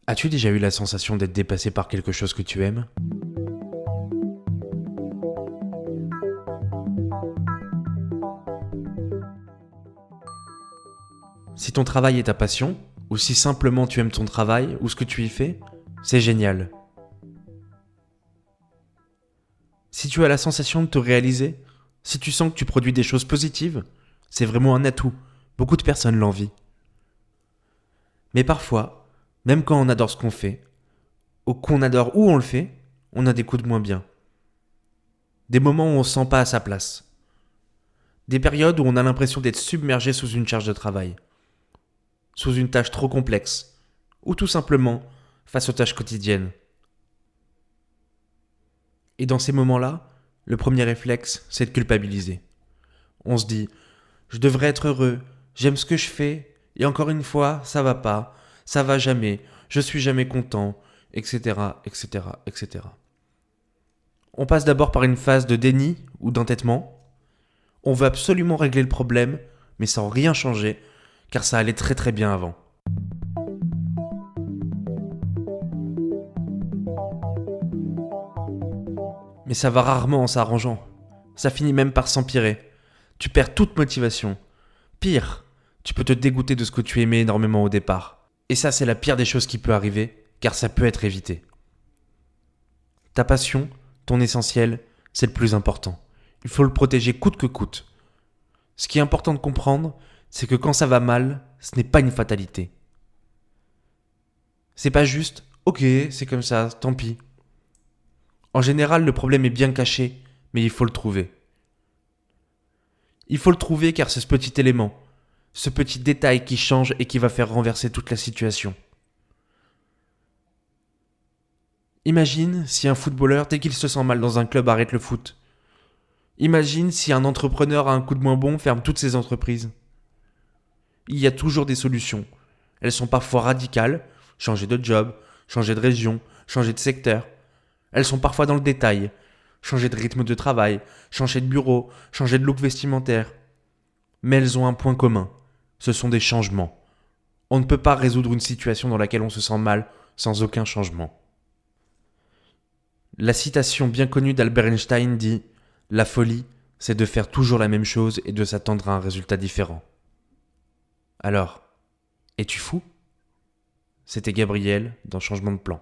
As-tu déjà eu la sensation d'être dépassé par quelque chose que tu aimes ? Si ton travail est ta passion, ou si simplement tu aimes ton travail ou ce que tu y fais, c'est génial. Si tu as la sensation de te réaliser, si tu sens que tu produis des choses positives, c'est vraiment un atout. Beaucoup de personnes l'envient. Mais parfois, même quand on adore ce qu'on fait, ou qu'on adore où on le fait, on a des coups de moins bien. Des moments où on ne se sent pas à sa place. Des périodes où on a l'impression d'être submergé sous une charge de travail. Sous une tâche trop complexe. Ou tout simplement face aux tâches quotidiennes. Et dans ces moments-là, le premier réflexe, c'est de culpabiliser. On se dit, je devrais être heureux, j'aime ce que je fais, et encore une fois, ça va pas, ça va jamais, je suis jamais content, etc., etc., etc. On passe d'abord par une phase de déni ou d'entêtement. On veut absolument régler le problème, mais sans rien changer, car ça allait très très bien avant. Mais ça va rarement en s'arrangeant. Ça finit même par s'empirer. Tu perds toute motivation. Pire, tu peux te dégoûter de ce que tu aimais énormément au départ. Et ça, c'est la pire des choses qui peut arriver, car ça peut être évité. Ta passion, ton essentiel, c'est le plus important. Il faut le protéger coûte que coûte. Ce qui est important de comprendre, c'est que quand ça va mal, ce n'est pas une fatalité. C'est pas juste, ok, c'est comme ça, tant pis. En général, le problème est bien caché, mais il faut le trouver. Il faut le trouver car c'est ce petit élément, ce petit détail qui change et qui va faire renverser toute la situation. Imagine si un footballeur, dès qu'il se sent mal dans un club, arrête le foot. Imagine si un entrepreneur a un coup de moins bon, ferme toutes ses entreprises. Il y a toujours des solutions. Elles sont parfois radicales, changer de job, changer de région, changer de secteur. Elles sont parfois dans le détail, changer de rythme de travail, changer de bureau, changer de look vestimentaire. Mais elles ont un point commun, ce sont des changements. On ne peut pas résoudre une situation dans laquelle on se sent mal sans aucun changement. La citation bien connue d'Albert Einstein dit « La folie, c'est de faire toujours la même chose et de s'attendre à un résultat différent. » Alors, es-tu fou ? C'était Gabriel dans Changement de plan.